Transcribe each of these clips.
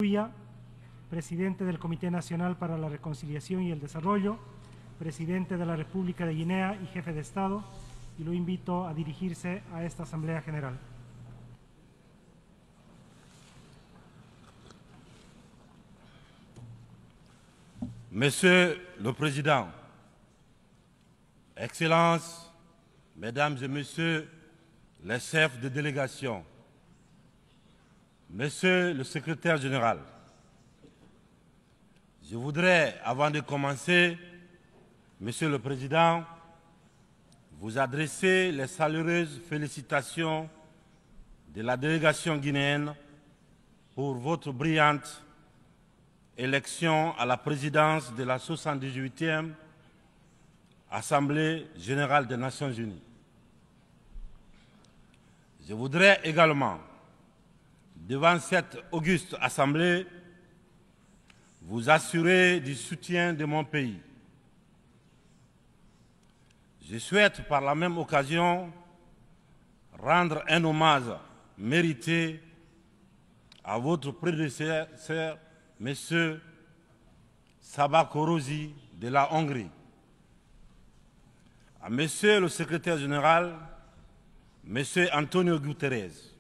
Buya, presidente del Comité Nacional para la Reconciliación y el Desarrollo, presidente de la República de Guinea y jefe de Estado, y lo invito a dirigirse a esta Asamblea General. Monsieur le Président, Excellences, Mesdames et Messieurs les chefs de délégation, Monsieur le Secrétaire général, je voudrais, avant de commencer, Monsieur le Président, vous adresser les chaleureuses félicitations de la délégation guinéenne pour votre brillante élection à la présidence de la 78e Assemblée générale des Nations unies. Je voudrais également, devant cette auguste Assemblée, vous assurer du soutien de mon pays. Je souhaite par la même occasion rendre un hommage mérité à votre prédécesseur, M. Saba Korosi de la Hongrie, à M. le secrétaire général, M. Antonio Guterres.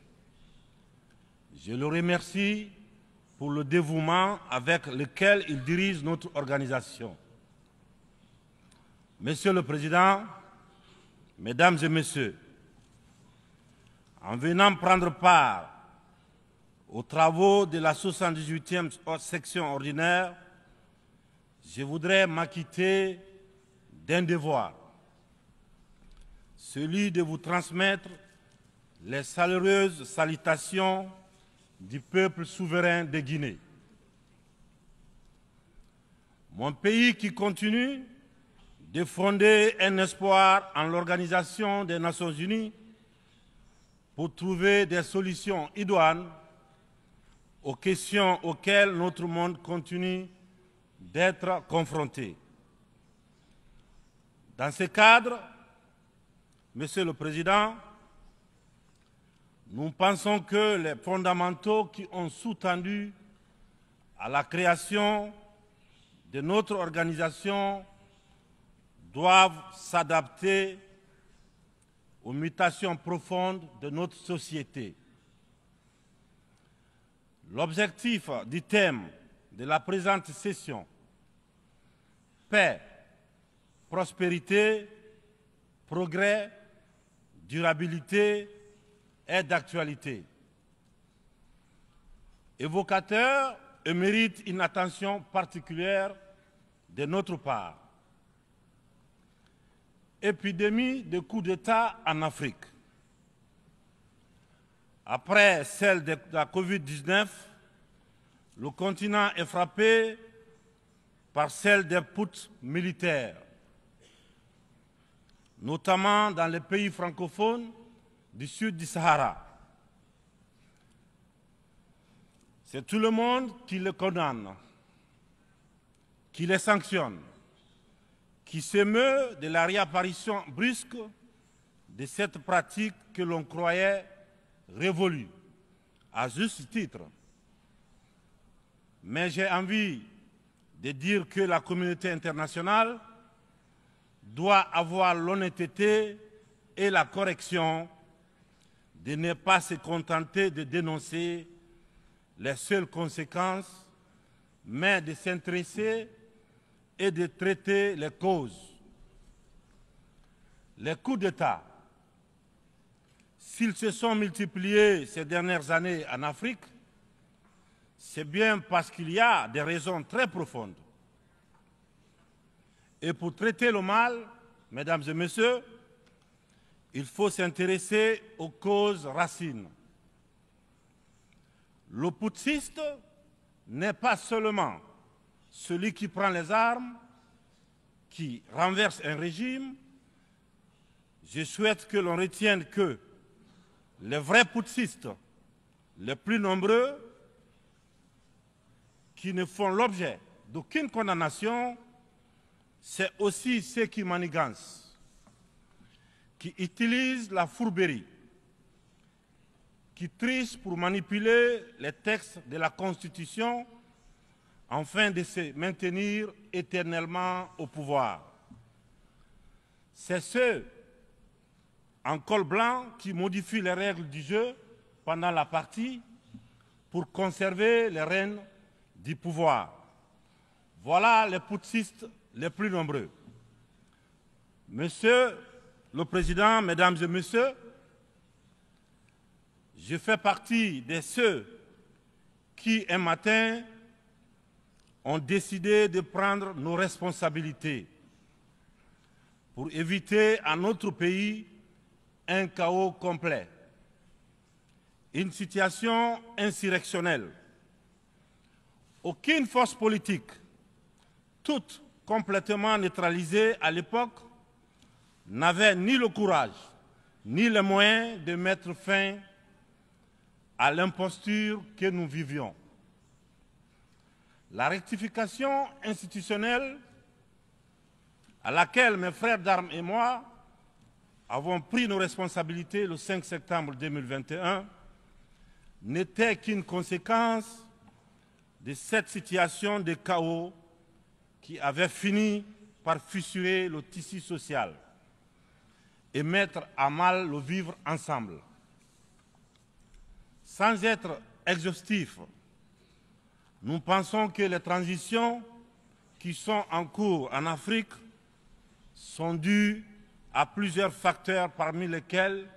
Je le remercie pour le dévouement avec lequel il dirige notre organisation. Monsieur le Président, Mesdames et Messieurs, en venant prendre part aux travaux de la 78e section ordinaire, je voudrais m'acquitter d'un devoir, celui de vous transmettre les chaleureuses salutations du peuple souverain de Guinée. Mon pays qui continue de fonder un espoir en l'Organisation des Nations Unies pour trouver des solutions idoines aux questions auxquelles notre monde continue d'être confronté. Dans ce cadre, Monsieur le Président, nous pensons que les fondamentaux qui ont sous-tendu à la création de notre organisation doivent s'adapter aux mutations profondes de notre société. L'objectif du thème de la présente session, paix, prospérité, progrès, durabilité, est d'actualité. Évocateur et mérite une attention particulière de notre part. Épidémie de coups d'État en Afrique. Après celle de la Covid-19, le continent est frappé par celle des putschs militaires, notamment dans les pays francophones du sud du Sahara. C'est tout le monde qui les condamne, qui les sanctionne, qui s'émeut de la réapparition brusque de cette pratique que l'on croyait révolue, à juste titre. Mais j'ai envie de dire que la communauté internationale doit avoir l'honnêteté et la correction de ne pas se contenter de dénoncer les seules conséquences, mais de s'intéresser et de traiter les causes. Les coups d'État, s'ils se sont multipliés ces dernières années en Afrique, c'est bien parce qu'il y a des raisons très profondes. Et pour traiter le mal, Mesdames et Messieurs, il faut s'intéresser aux causes racines. Le putschiste n'est pas seulement celui qui prend les armes, qui renverse un régime. Je souhaite que l'on retienne que les vrais putschistes, les plus nombreux, qui ne font l'objet d'aucune condamnation, c'est aussi ceux qui manigancent, qui utilisent la fourberie, qui trichent pour manipuler les textes de la Constitution afin de se maintenir éternellement au pouvoir. C'est ceux en col blanc qui modifient les règles du jeu pendant la partie pour conserver les rênes du pouvoir. Voilà les putschistes les plus nombreux. Monsieur le Président, Mesdames et Messieurs, je fais partie de ceux qui, un matin, ont décidé de prendre nos responsabilités pour éviter à notre pays un chaos complet, une situation insurrectionnelle. Aucune force politique, toute complètement neutralisée à l'époque, n'avait ni le courage ni les moyens de mettre fin à l'imposture que nous vivions. La rectification institutionnelle à laquelle mes frères d'armes et moi avons pris nos responsabilités le 5 septembre 2021 n'était qu'une conséquence de cette situation de chaos qui avait fini par fissurer le tissu social et mettre à mal le vivre ensemble. Sans être exhaustif, nous pensons que les transitions qui sont en cours en Afrique sont dues à plusieurs facteurs parmi lesquels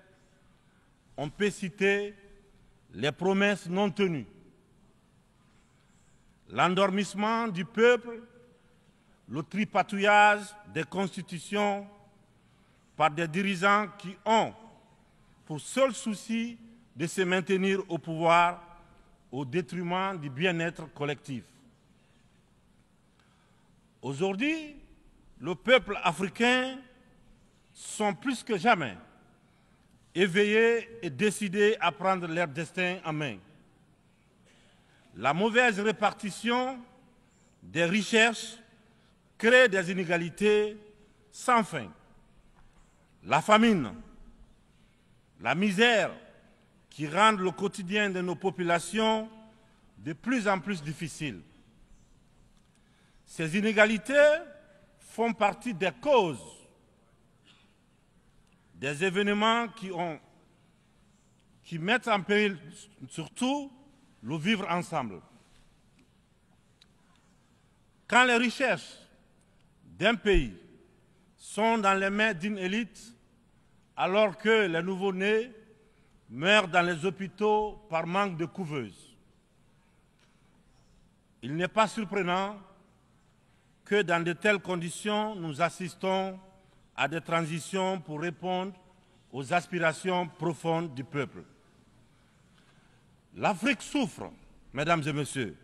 on peut citer les promesses non tenues, l'endormissement du peuple, le tripatouillage des constitutions par des dirigeants qui ont pour seul souci de se maintenir au pouvoir au détriment du bien-être collectif. Aujourd'hui, le peuple africain sont plus que jamais éveillés et décidés à prendre leur destin en main. La mauvaise répartition des richesses crée des inégalités sans fin. La famine, la misère qui rendent le quotidien de nos populations de plus en plus difficile. Ces inégalités font partie des causes des événements qui mettent en péril surtout le vivre ensemble. Quand les richesses d'un pays sont dans les mains d'une élite, alors que les nouveau-nés meurent dans les hôpitaux par manque de couveuses, il n'est pas surprenant que dans de telles conditions, nous assistons à des transitions pour répondre aux aspirations profondes du peuple. L'Afrique souffre, mesdames et messieurs.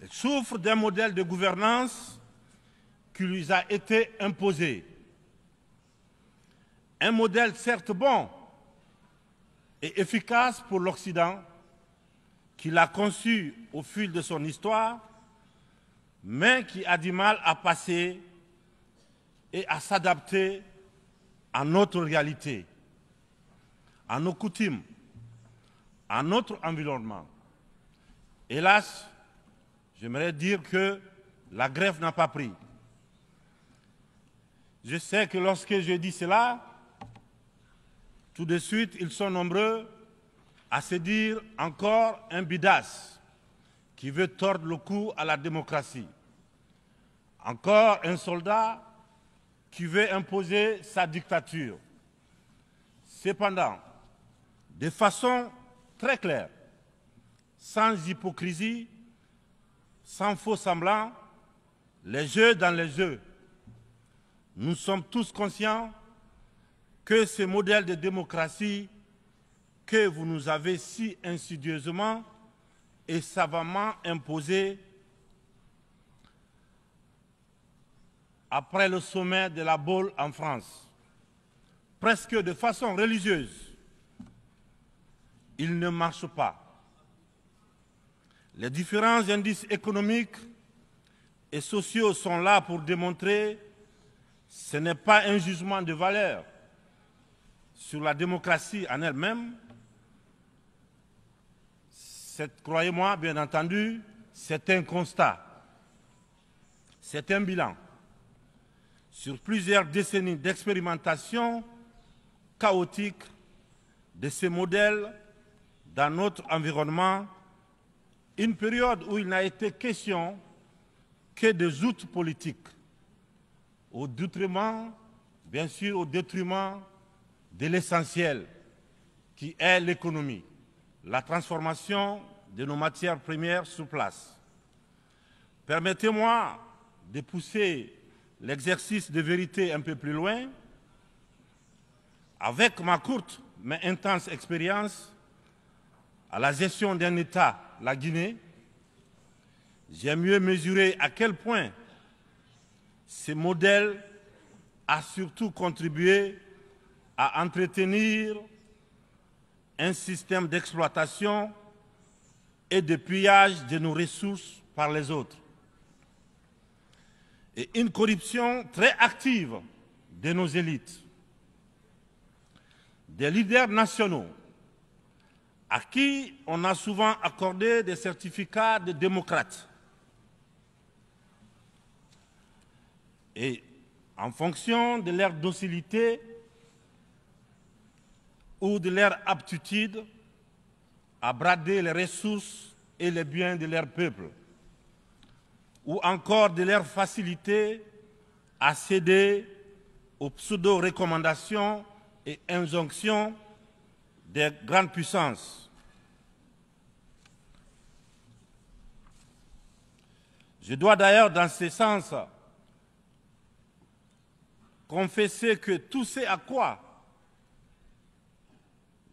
Elle souffre d'un modèle de gouvernance qui lui a été imposé. Un modèle certes bon et efficace pour l'Occident, qu'il a conçu au fil de son histoire, mais qui a du mal à passer et à s'adapter à notre réalité, à nos coutumes, à notre environnement. Hélas, j'aimerais dire que la grève n'a pas pris. Je sais que lorsque je dis cela, tout de suite, ils sont nombreux à se dire encore un bidas qui veut tordre le cou à la démocratie. Encore un soldat qui veut imposer sa dictature. Cependant, de façon très claire, sans hypocrisie, sans faux semblant, les jeux dans les jeux, nous sommes tous conscients que ce modèle de démocratie que vous nous avez si insidieusement et savamment imposé après le sommet de la Baule en France, presque de façon religieuse, il ne marche pas. Les différents indices économiques et sociaux sont là pour démontrer que ce n'est pas un jugement de valeur sur la démocratie en elle-même, croyez-moi, bien entendu, c'est un constat, c'est un bilan. Sur plusieurs décennies d'expérimentation chaotique de ces modèles dans notre environnement, une période où il n'a été question que des outils politiques, au détriment, bien sûr, au détriment de l'essentiel, qui est l'économie, la transformation de nos matières premières sur place. Permettez-moi de pousser l'exercice de vérité un peu plus loin. Avec ma courte mais intense expérience à la gestion d'un État, la Guinée, j'ai mieux mesuré à quel point ce modèle a surtout contribué à entretenir un système d'exploitation et de pillage de nos ressources par les autres, et une corruption très active de nos élites, des leaders nationaux à qui on a souvent accordé des certificats de démocrates. Et en fonction de leur docilité ou de leur aptitude à brader les ressources et les biens de leur peuple, ou encore de leur facilité à céder aux pseudo-recommandations et injonctions des grandes puissances. Je dois d'ailleurs, dans ce sens, confesser que tout ce à quoi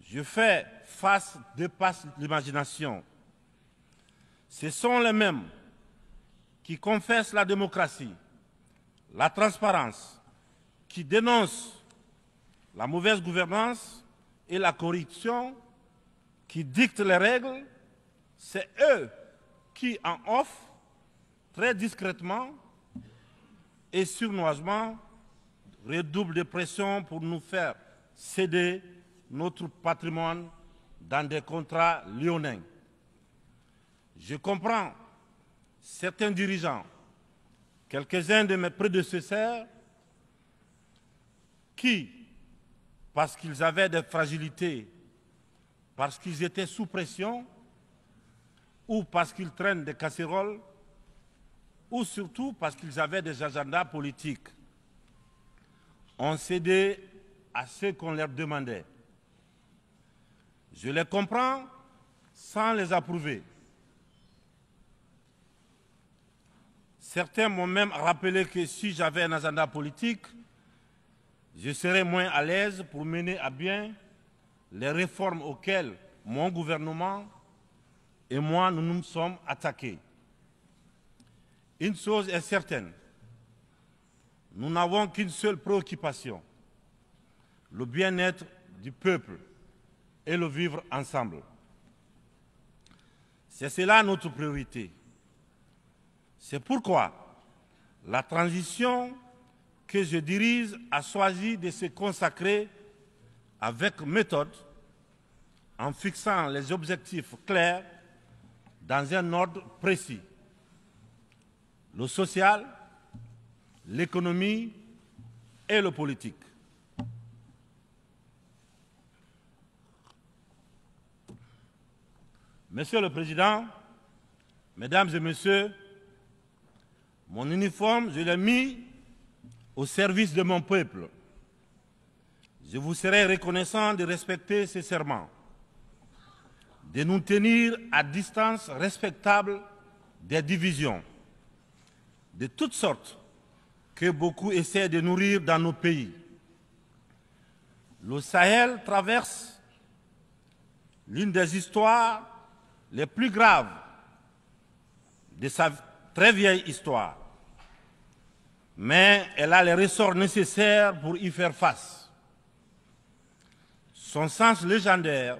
je fais face dépasse l'imagination. Ce sont les mêmes qui confessent la démocratie, la transparence, qui dénoncent la mauvaise gouvernance et la corruption, qui dictent les règles. C'est eux qui, en off, très discrètement et sournoisement, redoublent de pression pour nous faire céder notre patrimoine dans des contrats léonins. Je comprends certains dirigeants, quelques-uns de mes prédécesseurs, qui, parce qu'ils avaient des fragilités, parce qu'ils étaient sous pression, ou parce qu'ils traînent des casseroles, ou surtout parce qu'ils avaient des agendas politiques, ont cédé à ce qu'on leur demandait. Je les comprends sans les approuver. Certains m'ont même rappelé que si j'avais un agenda politique, je serais moins à l'aise pour mener à bien les réformes auxquelles mon gouvernement et moi nous nous sommes attaqués. Une chose est certaine, nous n'avons qu'une seule préoccupation, le bien-être du peuple et le vivre ensemble. C'est cela notre priorité. C'est pourquoi la transition que je dirige a choisi de se consacrer avec méthode en fixant les objectifs clairs dans un ordre précis. Le social, l'économie et le politique. Monsieur le Président, Mesdames et Messieurs, mon uniforme, je l'ai mis au service de mon peuple. Je vous serai reconnaissant de respecter ces serments, de nous tenir à distance respectable des divisions, de toutes sortes que beaucoup essaient de nourrir dans nos pays. Le Sahel traverse l'une des histoires les plus graves de sa très vieille histoire, mais elle a les ressorts nécessaires pour y faire face. Son sens légendaire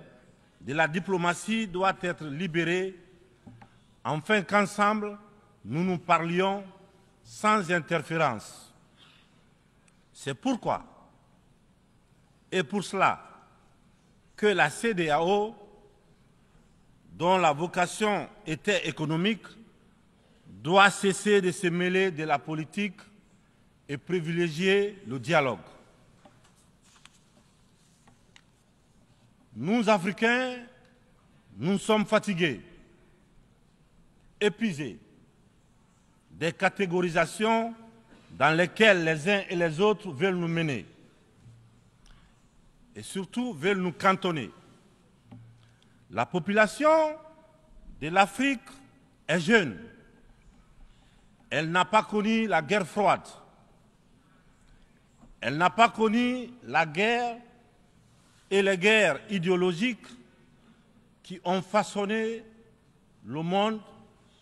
de la diplomatie doit être libéré afin qu'ensemble, nous nous parlions sans interférence. C'est pourquoi, et pour cela, que la CEDEAO, dont la vocation était économique, doit cesser de se mêler de la politique et privilégier le dialogue. Nous, Africains, nous sommes fatigués, épuisés des catégorisations dans lesquelles les uns et les autres veulent nous mener et surtout veulent nous cantonner. La population de l'Afrique est jeune. Elle n'a pas connu la guerre froide. Elle n'a pas connu la guerre et les guerres idéologiques qui ont façonné le monde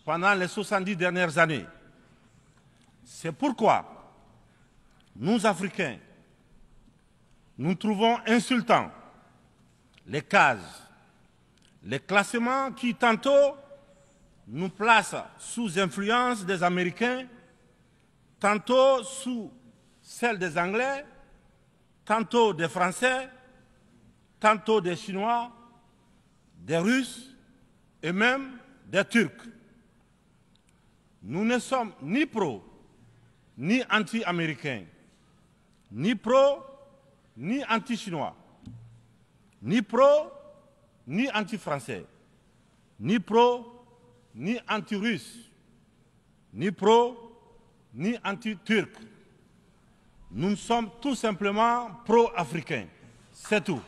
pendant les 70 dernières années. C'est pourquoi nous, Africains, nous trouvons insultants les cases, les classements qui tantôt nous placent sous influence des Américains, tantôt sous celle des Anglais, tantôt des Français, tantôt des Chinois, des Russes et même des Turcs. Nous ne sommes ni pro, ni anti-américains, ni pro, ni anti-chinois, ni pro, ni anti-français, ni pro, ni anti-russe, ni pro, ni anti-turc. Nous sommes tout simplement pro-africains. C'est tout.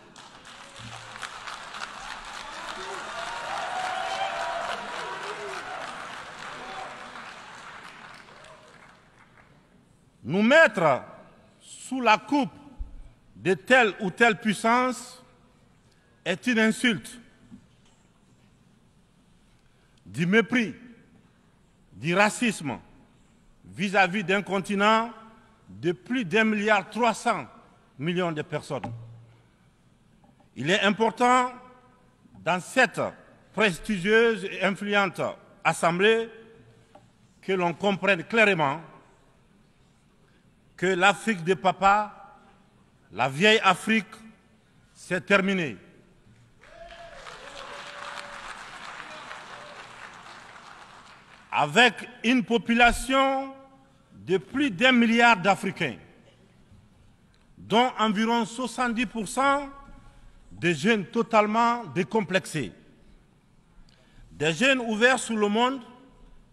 Nous mettre sous la coupe de telle ou telle puissance est une insulte, du mépris, du racisme vis-à-vis d'un continent de plus d'1,3 milliard de personnes. Il est important, dans cette prestigieuse et influente assemblée, que l'on comprenne clairement que l'Afrique de papa, la vieille Afrique, c'est terminé. Avec une population de plus d'1 milliard d'Africains, dont environ 70% de jeunes totalement décomplexés, des jeunes ouverts sur le monde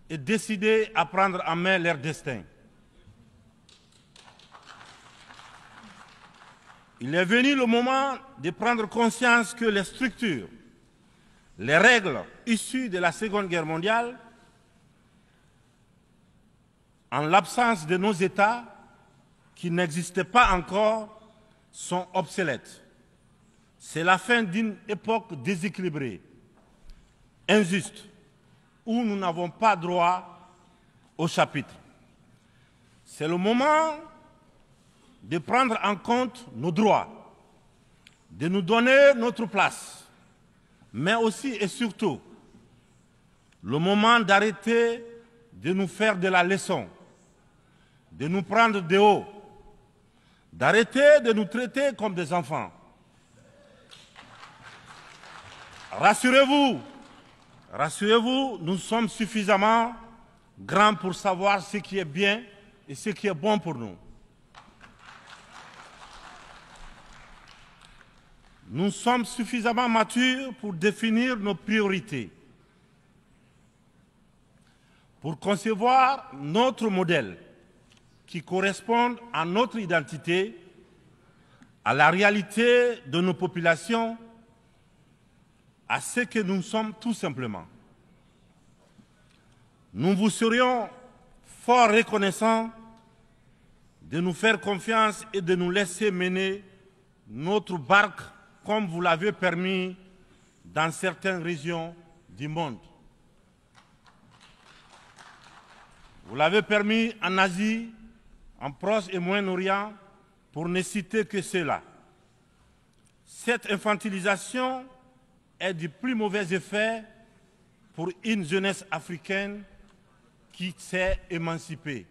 et décidés à prendre en main leur destin. Il est venu le moment de prendre conscience que les structures, les règles issues de la Seconde Guerre mondiale, en l'absence de nos États, qui n'existaient pas encore, sont obsolètes. C'est la fin d'une époque déséquilibrée, injuste, où nous n'avons pas droit au chapitre. C'est le moment de prendre en compte nos droits, de nous donner notre place, mais aussi et surtout le moment d'arrêter de nous faire de la leçon, de nous prendre de haut, d'arrêter de nous traiter comme des enfants. Rassurez-vous, rassurez-vous, nous sommes suffisamment grands pour savoir ce qui est bien et ce qui est bon pour nous. Nous sommes suffisamment matures pour définir nos priorités, pour concevoir notre modèle qui corresponde à notre identité, à la réalité de nos populations, à ce que nous sommes tout simplement. Nous vous serions fort reconnaissants de nous faire confiance et de nous laisser mener notre barque comme vous l'avez permis dans certaines régions du monde. Vous l'avez permis en Asie, en Proche et Moyen-Orient, pour ne citer que cela. Cette infantilisation est du plus mauvais effet pour une jeunesse africaine qui s'est émancipée.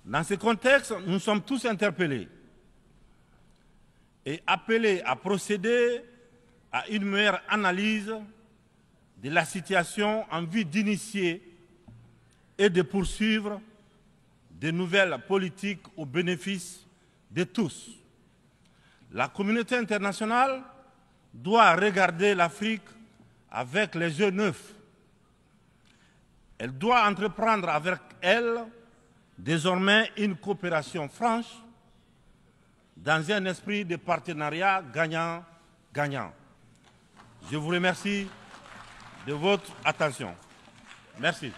Dans ce contexte, nous sommes tous interpellés et appelés à procéder à une meilleure analyse de la situation en vue d'initier et de poursuivre de nouvelles politiques au bénéfice de tous. La communauté internationale doit regarder l'Afrique avec les yeux neufs. Elle doit entreprendre avec elle désormais une coopération franche dans un esprit de partenariat gagnant-gagnant. Je vous remercie de votre attention. Merci.